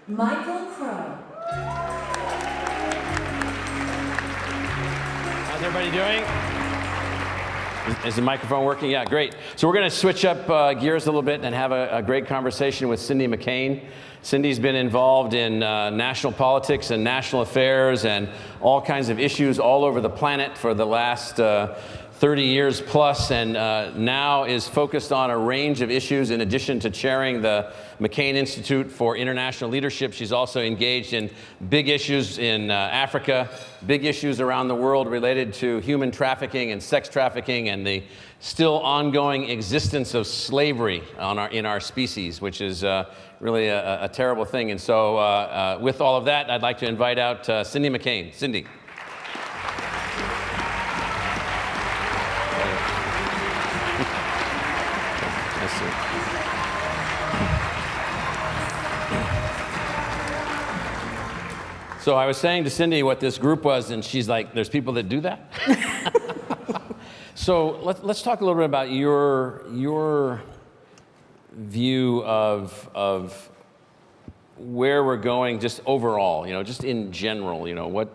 Michael Crow. How's everybody doing? Is the microphone working? Yeah, great. So we're going to switch up gears a little bit and have a great conversation with Cindy McCain. Cindy's been involved in national politics and national affairs and all kinds of issues all over the planet for the last 30 years plus, and now is focused on a range of issues. In addition to chairing the McCain Institute for International Leadership, she's also engaged in big issues in Africa, big issues around the world related to human trafficking and sex trafficking and the still ongoing existence of slavery in our species, which is really a terrible thing. And so with all of that, I'd like to invite out Cindy McCain. Cindy. So I was saying to Cindy what this group was, and she's like, there's people that do that? So let's talk a little bit about your view of where we're going just overall, just in general,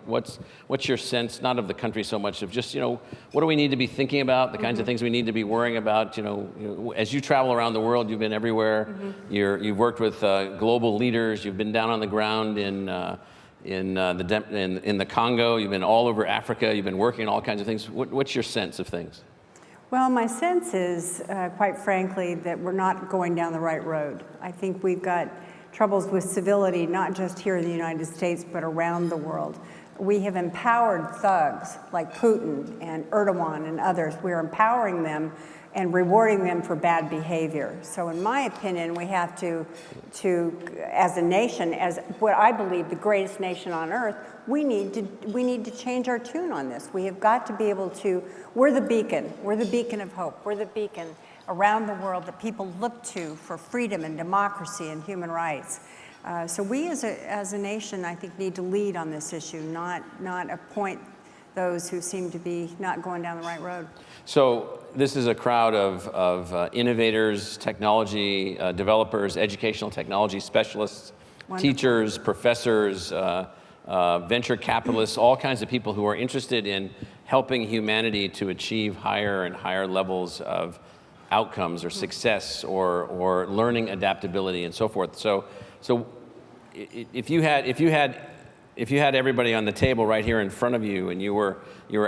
what's your sense, not of the country so much, of just, what do we need to be thinking about, the kinds of things we need to be worrying about, as you travel around the world, you've been everywhere, you've worked with global leaders, you've been down on the ground in the Congo, you've been all over Africa, you've been working on all kinds of things. What's your sense of things? Well, my sense is, quite frankly, that we're not going down the right road. I think we've got troubles with civility, not just here in the United States, but around the world. We have empowered thugs like Putin and Erdogan and others. We're empowering them and rewarding them for bad behavior. So in my opinion, we have to as a nation, as what I believe the greatest nation on earth, we need to change our tune on this. We have got to be able to, we're the beacon of hope, we're the beacon around the world that people look to for freedom and democracy and human rights. So we as a nation, I think, need to lead on this issue, not appoint those who seem to be not going down the right road. So this is a crowd of innovators, technology developers, educational technology specialists, Wonderful. Teachers, professors, venture capitalists, all kinds of people who are interested in helping humanity to achieve higher and higher levels of outcomes or success or learning adaptability and so forth. So if you had everybody on the table right here in front of you and you were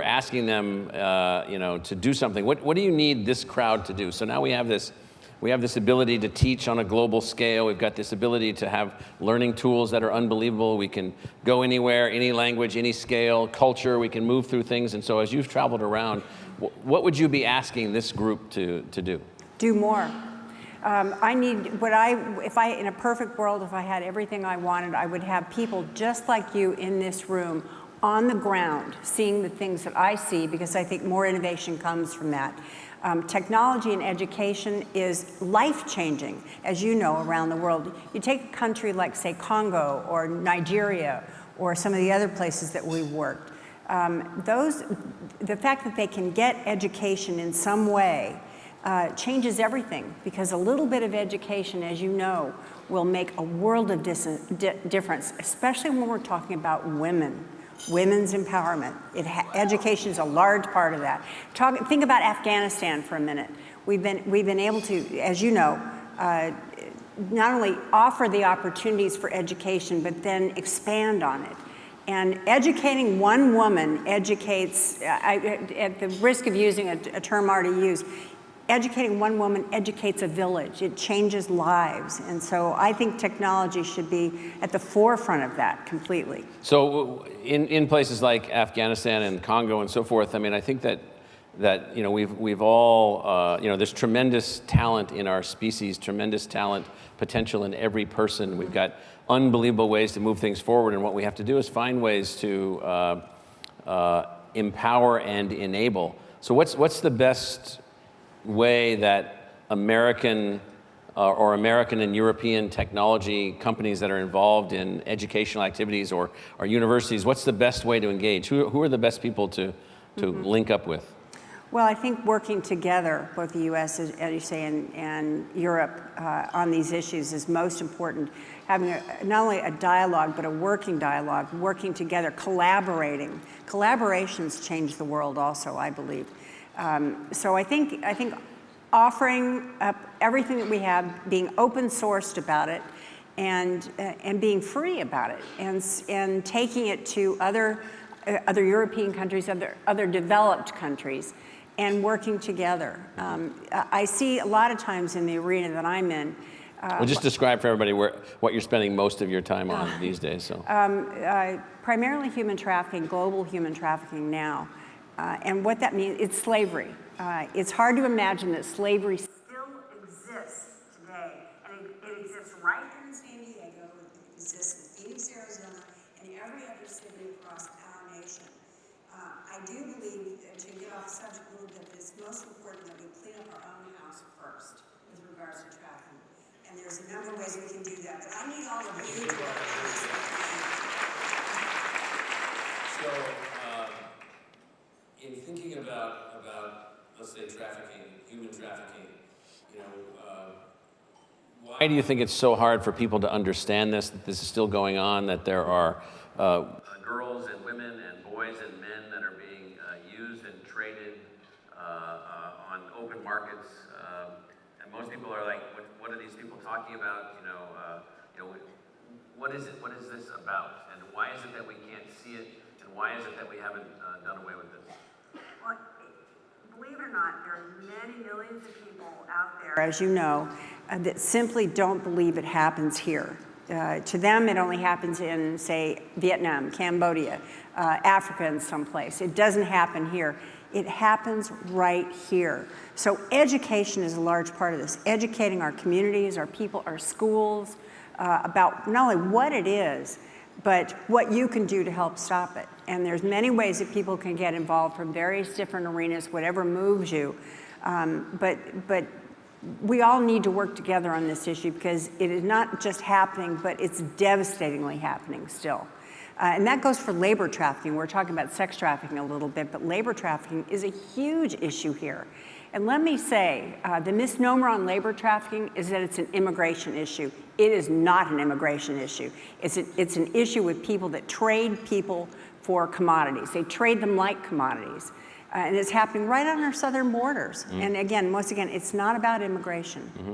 asking them to do something, what do you need this crowd to do? So now we have this ability to teach on a global scale. We've got this ability to have learning tools that are unbelievable. We can go anywhere, any language, any scale, culture. We can move through things. And so as you've traveled around, what would you be asking this group to do? Do more. In a perfect world, if I had everything I wanted, I would have people just like you in this room on the ground, seeing the things that I see, because I think more innovation comes from that. Technology and education is life-changing, as you know, around the world. You take a country like, say, Congo or Nigeria or some of the other places that we've worked. The fact that they can get education in some way changes everything, because a little bit of education, as you know, will make a world of difference, especially when we're talking about women's empowerment. Education is a large part of that. Think about Afghanistan for a minute. We've been able to, as you know, not only offer the opportunities for education, but then expand on it. And educating one woman educates, at the risk of using a term already used, educating one woman educates a village. It changes lives. And so I think technology should be at the forefront of that completely. So in places like Afghanistan and Congo and so forth, I mean, I think that we've all, there's tremendous talent in our species, tremendous talent, potential in every person. We've got unbelievable ways to move things forward, and what we have to do is find ways to empower and enable. So what's the best way that American and European technology companies that are involved in educational activities or universities, what's the best way to engage? Who are the best people to link up with? Well, I think working together, both the U.S., as you say, and Europe on these issues is most important. Having not only a dialogue, but a working dialogue, working together, collaborating. Collaborations change the world also, I believe. So I think offering up everything that we have, being open sourced about it, and being free about it, and taking it to other European countries, other developed countries, and working together. I see a lot of times in the arena that I'm in. Well, just describe for everybody what you're spending most of your time on these days. So. Primarily human trafficking, global human trafficking now. And what that means, it's slavery. It's hard to imagine that slavery still exists today. And it exists right here in San Diego, it exists in Phoenix, Arizona, and every other city across our nation. I do believe, to get off the subject a little bit, it's most important that we clean up our own house first with regards to trafficking. And there's a number of ways we can do that, but I need all of you to work on this. So, in thinking about let's say trafficking, human trafficking, why do you think it's so hard for people to understand this, that this is still going on, that there are girls and women and boys and men that are being used and traded on open markets? And most people are like, what are these people talking about? What is it? What is this about? And why is it that we can't see it? And why is it that we haven't done away with this? Well, believe it or not, there are many millions of people out there, as you know, that simply don't believe it happens here. To them, it only happens in, say, Vietnam, Cambodia, Africa in some place. It doesn't happen here. It happens right here. So education is a large part of this. Educating our communities, our people, our schools, about not only what it is, but what you can do to help stop it. And there's many ways that people can get involved from various different arenas, whatever moves you. But we all need to work together on this issue because it is not just happening, but it's devastatingly happening still. And that goes for labor trafficking. We're talking about sex trafficking a little bit, but labor trafficking is a huge issue here. And let me say, the misnomer on labor trafficking is that it's an immigration issue. It is not an immigration issue. It's an issue with people that trade people for commodities. They trade them like commodities. And it's happening right on our southern borders. Mm-hmm. And again, once again, it's not about immigration. Mm-hmm.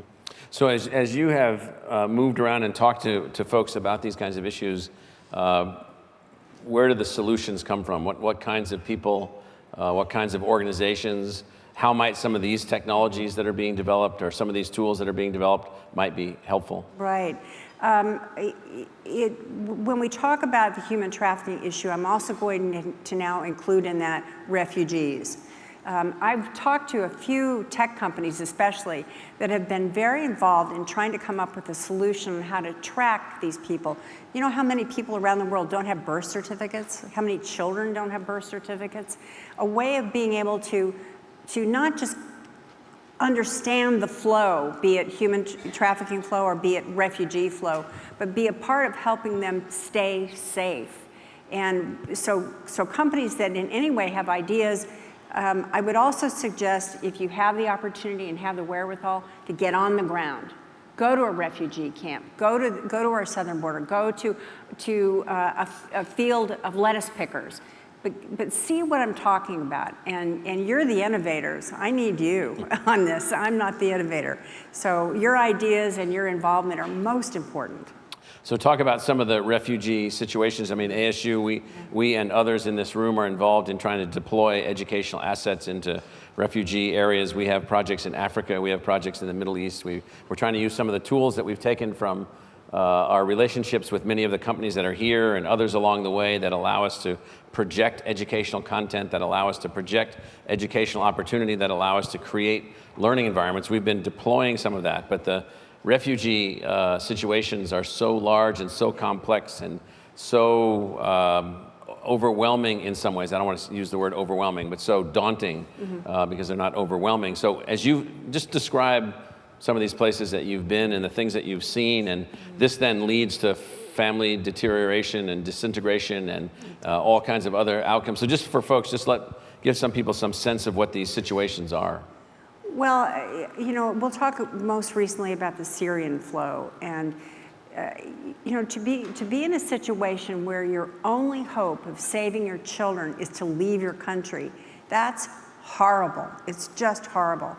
So as you have moved around and talked to folks about these kinds of issues, where do the solutions come from? What kinds of people, what kinds of organizations? How might some of these technologies that are being developed or some of these tools that are being developed might be helpful? Right. When we talk about the human trafficking issue, I'm also going to now include in that refugees. I've talked to a few tech companies especially that have been very involved in trying to come up with a solution on how to track these people. You know how many people around the world don't have birth certificates? How many children don't have birth certificates? A way of being able to not just understand the flow, be it human trafficking flow or be it refugee flow, but be a part of helping them stay safe. And so companies that in any way have ideas, I would also suggest if you have the opportunity and have the wherewithal to get on the ground. Go to a refugee camp, go to our southern border, go to a field of lettuce pickers. But see what I'm talking about, and you're the innovators. I need you on this. I'm not the innovator. So your ideas and your involvement are most important. So talk about some of the refugee situations. I mean, ASU, we and others in this room are involved in trying to deploy educational assets into refugee areas. We have projects in Africa. We have projects in the Middle East. We're trying to use some of the tools that we've taken from our relationships with many of the companies that are here and others along the way that allow us to project educational content, that allow us to project educational opportunity, that allow us to create learning environments. We've been deploying some of that, but the refugee situations are so large and so complex and so overwhelming in some ways. I don't want to use the word overwhelming, but so daunting because they're not overwhelming. So as you just describe some of these places that you've been and the things that you've seen, and this then leads to family deterioration and disintegration and all kinds of other outcomes. So just for folks, give some people some sense of what these situations are. Well, we'll talk most recently about the Syrian flow, and to be in a situation where your only hope of saving your children is to leave your country, that's horrible. It's just horrible.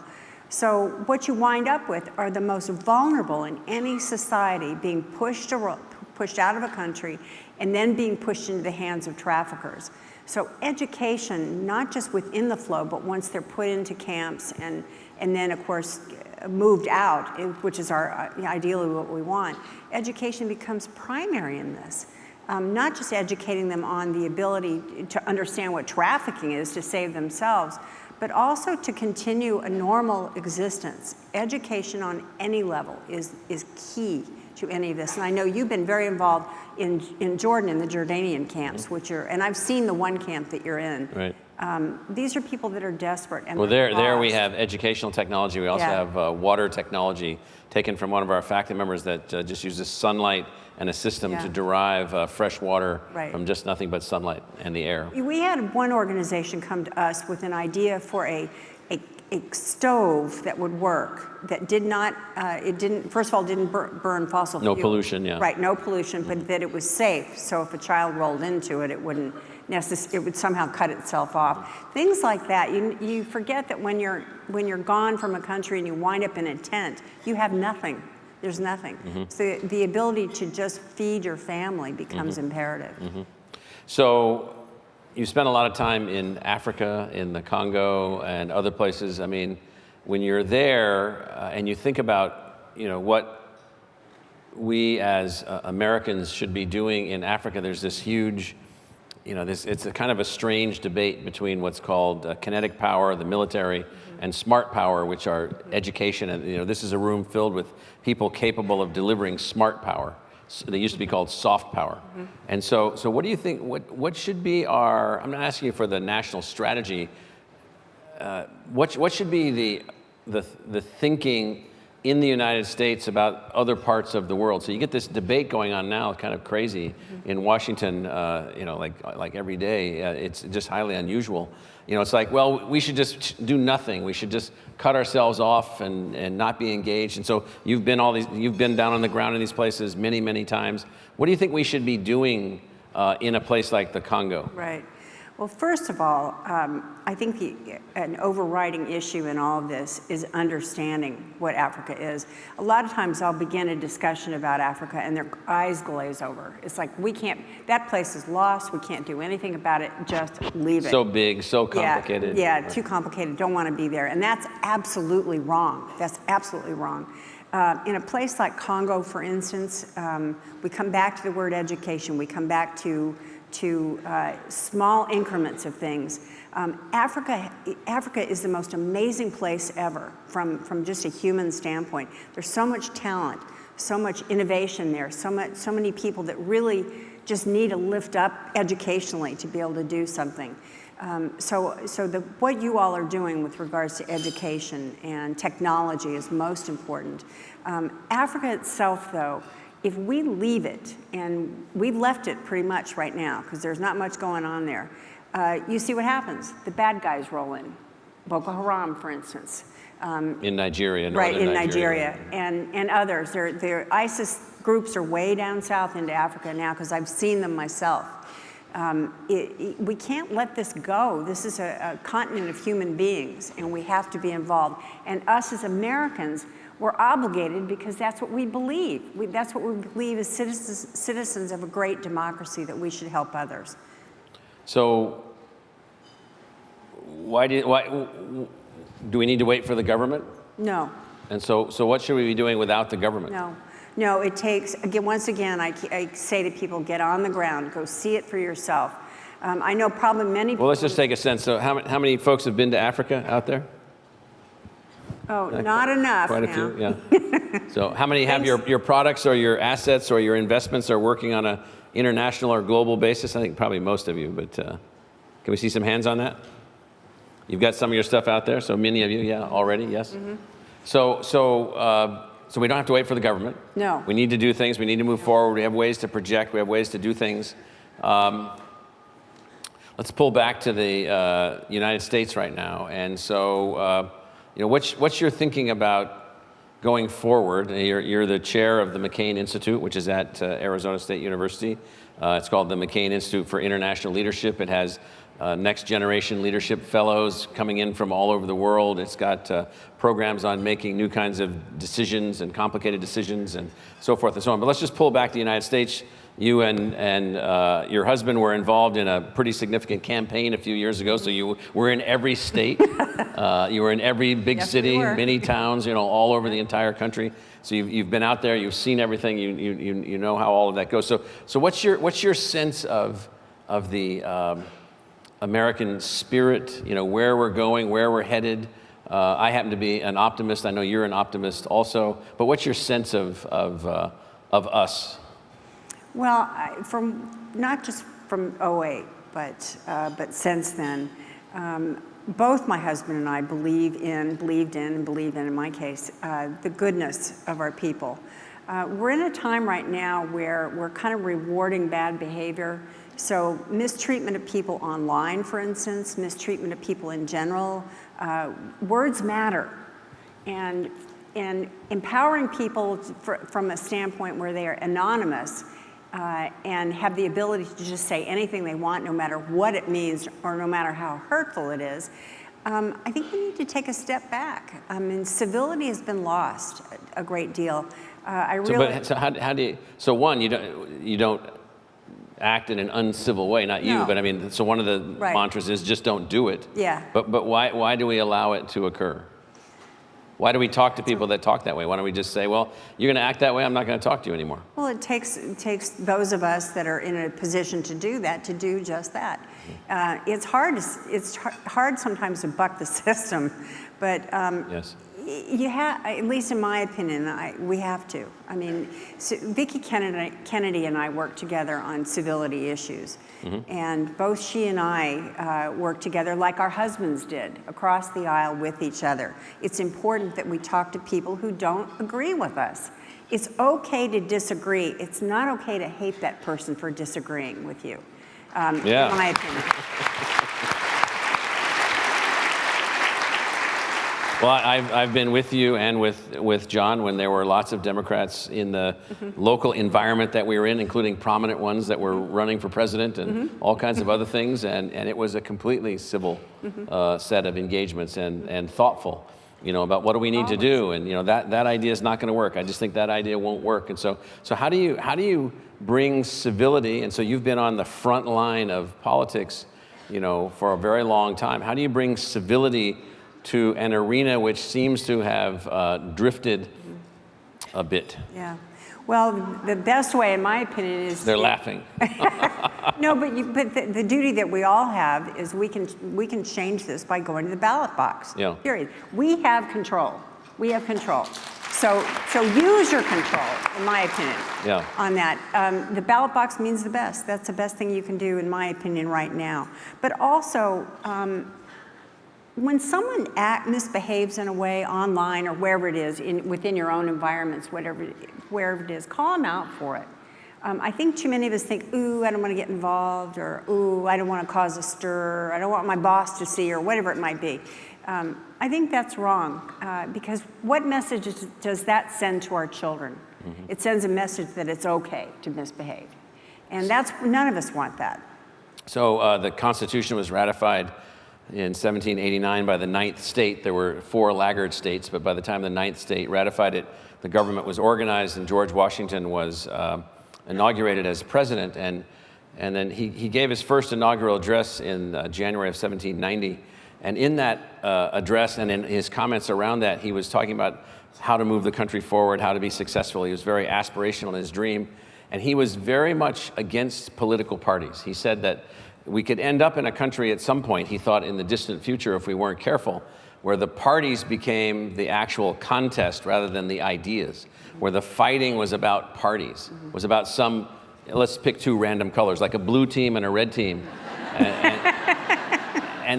So what you wind up with are the most vulnerable in any society being pushed out of a country and then being pushed into the hands of traffickers. So education, not just within the flow, but once they're put into camps and then, of course, moved out, which is ideally what we want, education becomes primary in this. Not just educating them on the ability to understand what trafficking is to save themselves, but also to continue a normal existence. Education on any level is key to any of this. And I know you've been very involved in Jordan, in the Jordanian camps, and I've seen the one camp that you're in. Right. These are people that are desperate. And well, there we have educational technology. We also have water technology taken from one of our faculty members that just uses sunlight and a system to derive fresh water from just nothing but sunlight and the air. We had one organization come to us with an idea for a stove that would work, that did not, first of all, didn't burn fossil fuel. No pollution, yeah. Right, no pollution, but that it was safe. So if a child rolled into it, it would somehow cut itself off. Things like that. You forget that when you're gone from a country and you wind up in a tent, you have nothing. There's nothing. So the ability to just feed your family becomes imperative. So you spent a lot of time in Africa, in the Congo, and other places. I mean, when you're there and you think about, what we as Americans should be doing in Africa, there's this huge, it's a kind of a strange debate between what's called kinetic power, the military, and smart power, which are education. And this is a room filled with people capable of delivering smart power. They used to be called soft power. And so what do you think, what should be I'm not asking you for the national strategy, what should be the thinking in the United States about other parts of the world? So you get this debate going on now, kind of crazy, in Washington, like every day. It's just highly unusual. It's like, well, we should just do nothing. We should just cut ourselves off and not be engaged. And so you've been down on the ground in these places many, many times. What do you think we should be doing in a place like the Congo? Right. Well, first of all, I think an overriding issue in all of this is understanding what Africa is. A lot of times I'll begin a discussion about Africa and their eyes glaze over. It's like, that place is lost, we can't do anything about it, just leave it. So big, so complicated. Yeah, too complicated, don't want to be there. And that's absolutely wrong. That's absolutely wrong. In a place like Congo, for instance, we come back to the word education, we come back to small increments of things. Africa is the most amazing place ever from just a human standpoint. There's so much talent, so much innovation there, so many people that really just need a lift up educationally to be able to do something. What you all are doing with regards to education and technology is most important. Africa itself, though, if we leave it, and we've left it pretty much right now, because there's not much going on there, you see what happens. The bad guys roll in. Boko Haram, for instance. In Nigeria, right, in Nigeria, and others. Their ISIS groups are way down south into Africa now, because I've seen them myself. We can't let this go. This is a continent of human beings, and we have to be involved. And us as Americans, we're obligated because that's what we believe. That's what we believe as citizens of a great democracy, that we should help others. So why do we need to wait for the government? No. And so what should we be doing without the government? No, it takes, once again, I say to people, get on the ground, go see it for yourself. I know probably many people... Well, let's just take a sense. So how many folks have been to Africa out there? Oh, not enough. Quite a few, yeah. So how many have your products or your assets or your investments are working on an international or global basis? I think probably most of you, but can we see some hands on that? You've got some of your stuff out there, so many of you, yeah, already, yes? So So we don't have to wait for the government. No. We need to do things. We need to move forward. We have ways to project. We have ways to do things. Let's pull back to the United States right now. And so, what's your thinking about going forward? You're the chair of the McCain Institute, which is at Arizona State University. It's called the McCain Institute for International Leadership. It has next generation leadership fellows coming in from all over the world. It's got programs on making new kinds of decisions and complicated decisions and so forth and so on. But let's just pull back to the United States. You and your husband were involved in a pretty significant campaign a few years ago. So you were in every state. You were in every big city, many towns, all over the entire country. So you've been out there. You've seen everything. You know how all of that goes. So what's your sense of the American spirit? Where we're going, where we're headed. I happen to be an optimist. I know you're an optimist also. But what's your sense of us? Well, from not just from '08, but since then, both my husband and I believed in, in my case, the goodness of our people. We're in a time right now where we're kind of rewarding bad behavior. So mistreatment of people online, for instance, mistreatment of people in general, words matter. And empowering people from a standpoint where they are anonymous and have the ability to just say anything they want, no matter what it means or no matter how hurtful it is, I think we need to take a step back. I mean, civility has been lost a great deal. So how do you? So one, you don't act in an uncivil way, not you, but I mean, so one of the mantras is just don't do it. Yeah. But why do we allow it to occur? Why do we talk to people that talk that way? Why don't we just say, well, you're going to act that way, I'm not going to talk to you anymore? Well, it takes those of us that are in a position to do that to do just that. It's hard sometimes to buck the system, but yes. You have, at least in my opinion, we have to. I mean, so Vicki Kennedy and I worked together on civility issues. And both she and I worked together like our husbands did, across the aisle with each other. It's important that we talk to people who don't agree with us. It's okay to disagree. It's not okay to hate that person for disagreeing with you, in my opinion. Well, I've been with you and with John when there were lots of Democrats in the local environment that we were in, including prominent ones that were running for president and all kinds of other things, and it was a completely civil set of engagements and thoughtful, about what do we need to do, and that idea is not going to work. I just think that idea won't work, and so how do you bring civility? And so you've been on the front line of politics, for a very long time. How do you bring civility to an arena which seems to have drifted a bit? Yeah. Well, the best way, in my opinion, is... They're laughing. No, but the duty that we all have is we can change this by going to the ballot box. Yeah. Period. We have control. We have control. So use your control, in my opinion, on that. The ballot box means the best. That's the best thing you can do, in my opinion, right now. But also, when someone misbehaves in a way online or wherever it is, within your own environments, wherever it is, call them out for it. I think too many of us think, ooh, I don't want to get involved, or ooh, I don't want to cause a stir, I don't want my boss to see, or whatever it might be. I think that's wrong, because what message does that send to our children? It sends a message that it's okay to misbehave. And none of us want that. So the Constitution was ratified in 1789 by the 9th state. There were 4 laggard states, but by the time the 9th state ratified it, the government was organized and George Washington was inaugurated as president. And then he gave his first inaugural address in January of 1790. And in that address and in his comments around that, he was talking about how to move the country forward, how to be successful. He was very aspirational in his dream. And he was very much against political parties. He said that we could end up in a country at some point, he thought, in the distant future, if we weren't careful, where the parties became the actual contest rather than the ideas, where the fighting was about parties, was about let's pick 2 random colors, like a blue team and a red team.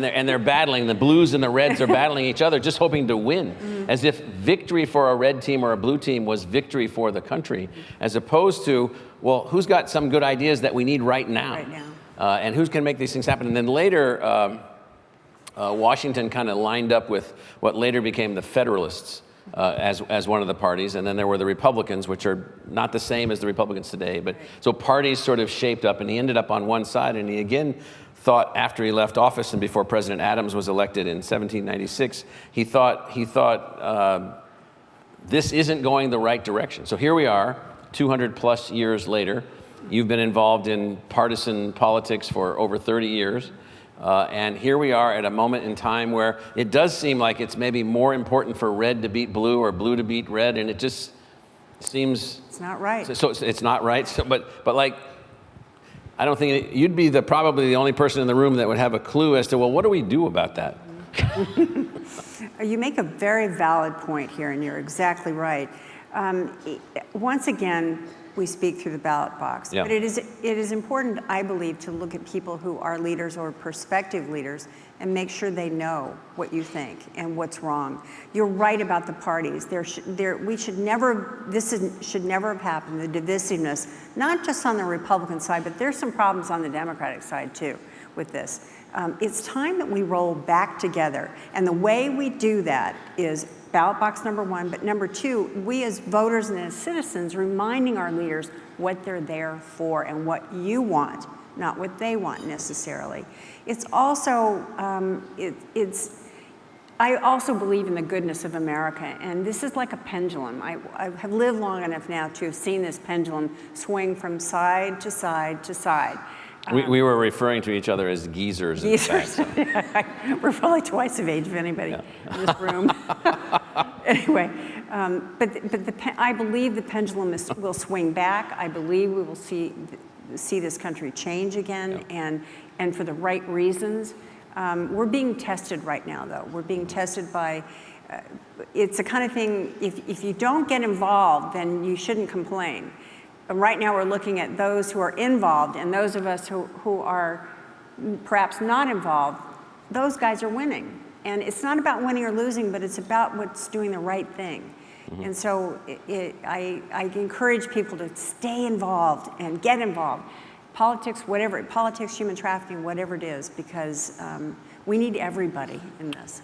and they're battling. The blues and the reds are battling each other, just hoping to win, as if victory for a red team or a blue team was victory for the country, as opposed to, well, who's got some good ideas that we need right now? Right now. And who's going to make these things happen? And then later, Washington kind of lined up with what later became the Federalists as one of the parties, and then there were the Republicans, which are not the same as the Republicans today. But so parties sort of shaped up, and he ended up on one side, and he again thought after he left office and before President Adams was elected in 1796, he thought this isn't going the right direction. So here we are, 200 plus years later. You've been involved in partisan politics for over 30 years. And here we are at a moment in time where it does seem like it's maybe more important for red to beat blue or blue to beat red, and it just seems... It's not right. So it's not right. So, but like, I don't think you'd be probably the only person in the room that would have a clue as to, well, what do we do about that? You make a very valid point here, and you're exactly right. Once again, we speak through the ballot box. Yeah. But it is important, I believe, to look at people who are leaders or prospective leaders and make sure they know what you think and what's wrong. You're right about the parties. Should never have happened, the divisiveness, not just on the Republican side, but there's some problems on the Democratic side too with this. It's time that we roll back together. And the way we do that is ballot box number one, but number two, we as voters and as citizens reminding our leaders what they're there for and what you want, not what they want necessarily. It's also, I also believe in the goodness of America, and this is like a pendulum. I have lived long enough now to have seen this pendulum swing from side to side to side. We were referring to each other as geezers. Geezers. We're probably twice of age of anybody in this room. Anyway, I believe the pendulum will swing back. I believe we will see this country change again, and for the right reasons. We're being tested right now, though. We're being tested by. It's the kind of thing. If you don't get involved, then you shouldn't complain. Right now we're looking at those who are involved, and those of us who are perhaps not involved, those guys are winning. And it's not about winning or losing, but it's about what's doing the right thing. Mm-hmm. And so I encourage people to stay involved and get involved. Politics, human trafficking, whatever it is, because we need everybody in this.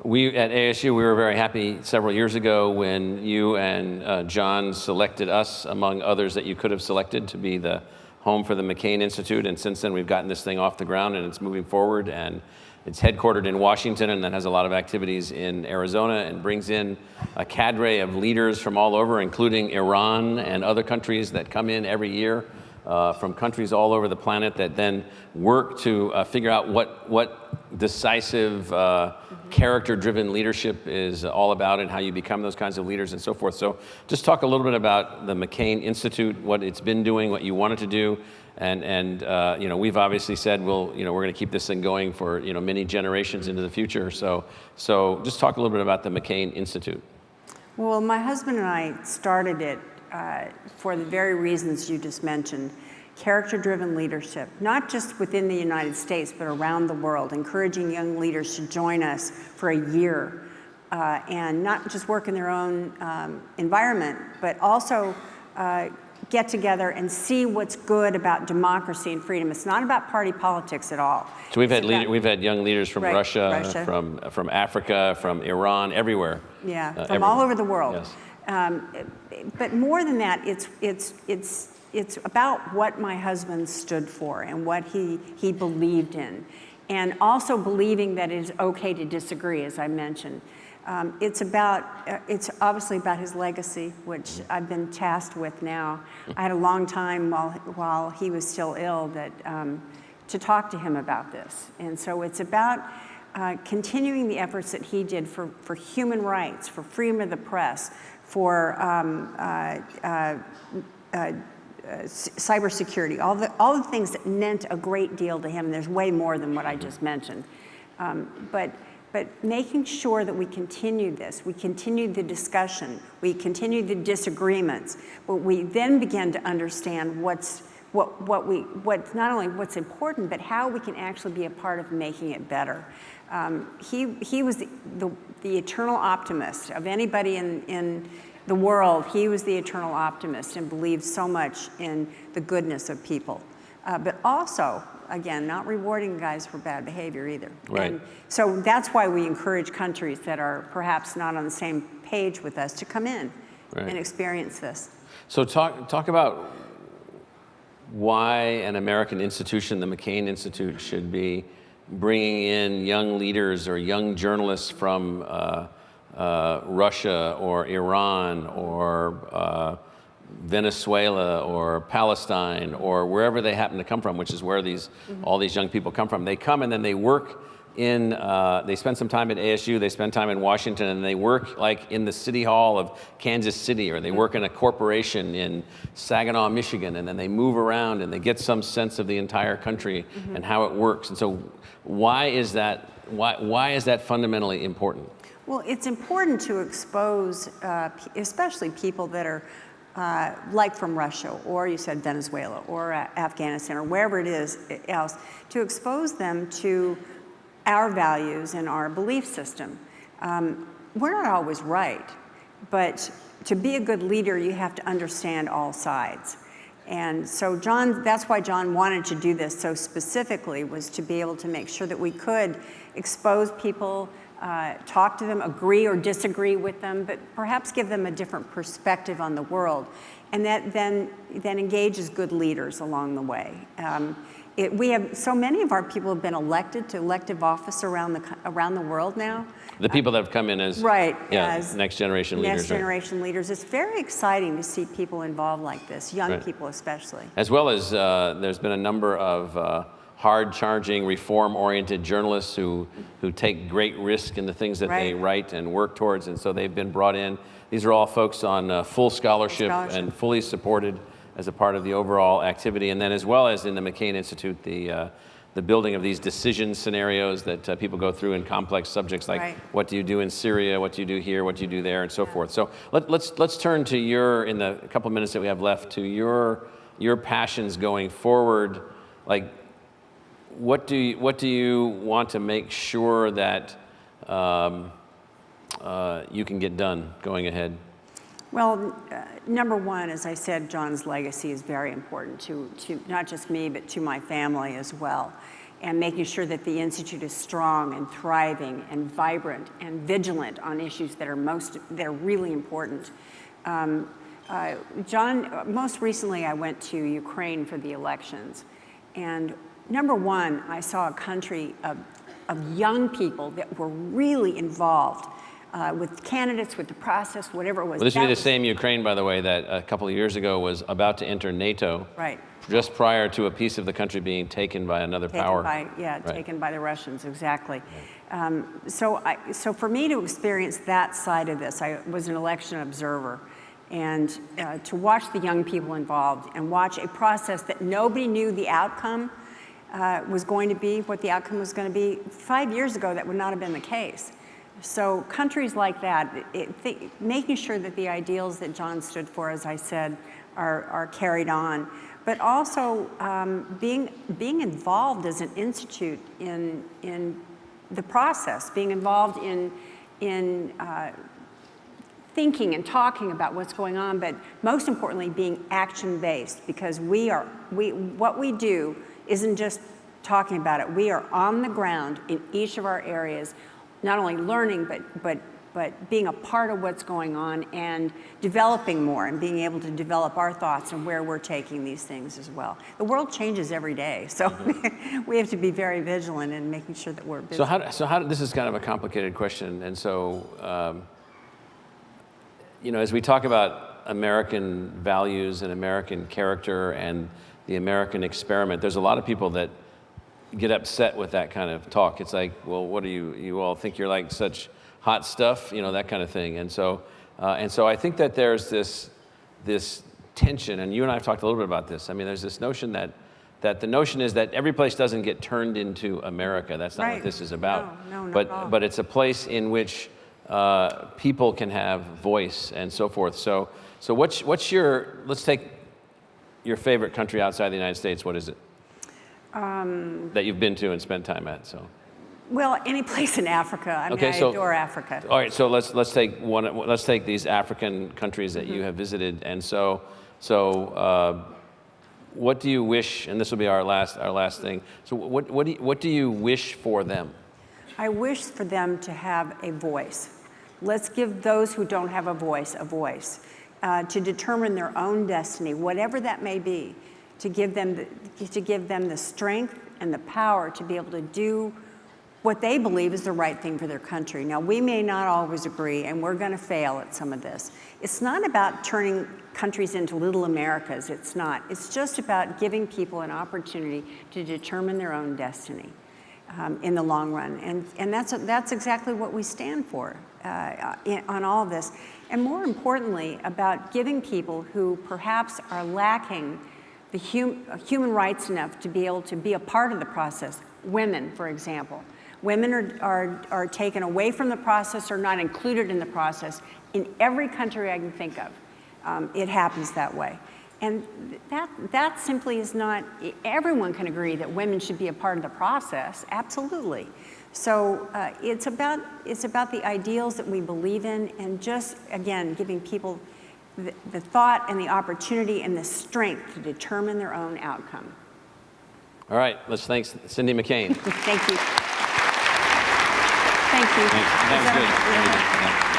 We at ASU, we were very happy several years ago when you and John selected us, among others that you could have selected, to be the home for the McCain Institute. And since then, we've gotten this thing off the ground, and it's moving forward. And it's headquartered in Washington, and then has a lot of activities in Arizona, and brings in a cadre of leaders from all over, including Iran and other countries that come in every year from countries all over the planet that then work to figure out what decisive, character-driven leadership is all about, and how you become those kinds of leaders and so forth. So just talk a little bit about the McCain Institute, what it's been doing, what you wanted to do, and you know, we've obviously said, well, you know, we're going to keep this thing going for, you know, many generations into the future. So just talk a little bit about the McCain Institute. Well, my husband and I started it for the very reasons you just mentioned. Character-driven leadership, not just within the United States, but around the world, encouraging young leaders to join us for a year and not just work in their own environment, but also get together and see what's good about democracy and freedom. It's not about party politics at all. So we've had young leaders from Russia, from Africa, from Iran, everywhere. Yeah, from all over the world. Yes. But more than that, it's about what my husband stood for and what he believed in, and also believing that it is okay to disagree, as I mentioned. It's obviously about his legacy, which I've been tasked with now. I had a long time while he was still ill to talk to him about this, and so it's about continuing the efforts that he did for human rights, for freedom of the press, for cybersecurity, all the things that meant a great deal to him. There's way more than what I just mentioned. But making sure that we continue this, we continue the discussion, we continue the disagreements, but we then begin to understand what's what's not only what's important, but how we can actually be a part of making it better. He was the eternal optimist of anybody in the world. He was the eternal optimist and believed so much in the goodness of people, but also, again, not rewarding guys for bad behavior either. Right. And so that's why we encourage countries that are perhaps not on the same page with us to come in and experience this. So talk about why an American institution, the McCain Institute, should be bringing in young leaders or young journalists from Russia or Iran or Venezuela or Palestine or wherever they happen to come from, which is where all these young people come from. They come and then they work in, they spend some time at ASU, they spend time in Washington, and they work like in the city hall of Kansas City, or they work in a corporation in Saginaw, Michigan, and then they move around and they get some sense of the entire country and how it works. And so why is that fundamentally important? Well, it's important to expose, especially people that are like from Russia, or you said Venezuela, or Afghanistan, or wherever it is else, to expose them to our values and our belief system. We're not always right, but to be a good leader, you have to understand all sides. And so that's why John wanted to do this so specifically, was to be able to make sure that we could expose people, talk to them, agree or disagree with them, but perhaps give them a different perspective on the world. And that then engage as good leaders along the way. We have so many of our people have been elected to elective office around the world now. The people that have come in as as next generation leaders. Next generation leaders. It's very exciting to see people involved like this, young people especially. As well as there's been a number of hard-charging, reform-oriented journalists who take great risk in the things that they write and work towards, and so they've been brought in. These are all folks on full scholarship and fully supported as a part of the overall activity. And then as well as in the McCain Institute, the building of these decision scenarios that people go through in complex subjects like what do you do in Syria, what do you do here, what do you do there, and so forth. So let's turn to in the couple of minutes that we have left, to your passions going forward. Like, what do you want to make sure that you can get done going ahead? Well, number one, as I said, John's legacy is very important to not just me, but to my family as well. And making sure that the Institute is strong and thriving and vibrant and vigilant on issues that are really important. John, most recently I went to Ukraine for the elections. And number one, I saw a country of young people that were really involved with candidates, with the process, whatever it was. Well, this would be the same Ukraine, by the way, that a couple of years ago was about to enter NATO. Right. Just prior to a piece of the country being taken by another power. Taken by the Russians, exactly. So for me to experience that side of this, I was an election observer. And to watch the young people involved and watch a process that nobody knew the outcome was going to be, what the outcome was going to be. 5 years ago, that would not have been the case. So countries like that, making sure that the ideals that John stood for, as I said, are carried on, but also being involved as an institute in the process, being involved in thinking and talking about what's going on, but most importantly, being action-based, because what we do isn't just talking about it. We are on the ground in each of our areas, not only learning, but being a part of what's going on and developing more and being able to develop our thoughts and where we're taking these things as well. The world changes every day, so we have to be very vigilant in making sure that we're busy. So how this is kind of a complicated question, and so as we talk about American values and American character and the American experiment, there's a lot of people that get upset with that kind of talk. It's like, well, what do you all think you're like such hot stuff, that kind of thing. And so I think that there's this tension, and you and I have talked a little bit about this. I mean, there's this notion that the notion is that every place doesn't get turned into America. That's not what this is about. No, not but at all. But it's a place in which people can have voice and so forth. So let's take your favorite country outside the United States, what is it? That you've been to and spent time at, so. Well, any place in Africa. I mean, Okay, I so- adore Africa. All right, so let's take these African countries that you have visited, and so what do you wish? And this will be our last thing. So what do you wish for them? I wish for them to have a voice. Let's give those who don't have a voice to determine their own destiny, whatever that may be, to give them the strength and the power to be able to do what they believe is the right thing for their country. Now, we may not always agree, and we're going to fail at some of this. It's not about turning countries into little Americas. It's not. It's just about giving people an opportunity to determine their own destiny in the long run. And that's exactly what we stand for on all of this. And more importantly, about giving people who perhaps are lacking the human rights enough to be able to be a part of the process. Women, for example. Women are taken away from the process or not included in the process. In every country I can think of, it happens that way. And that simply is not, everyone can agree that women should be a part of the process, absolutely. So it's about the ideals that we believe in, and just, again, giving people the thought and the opportunity and the strength to determine their own outcome. All right, let's thank Cindy McCain. Thank you. Thank you. Thanks. That was good.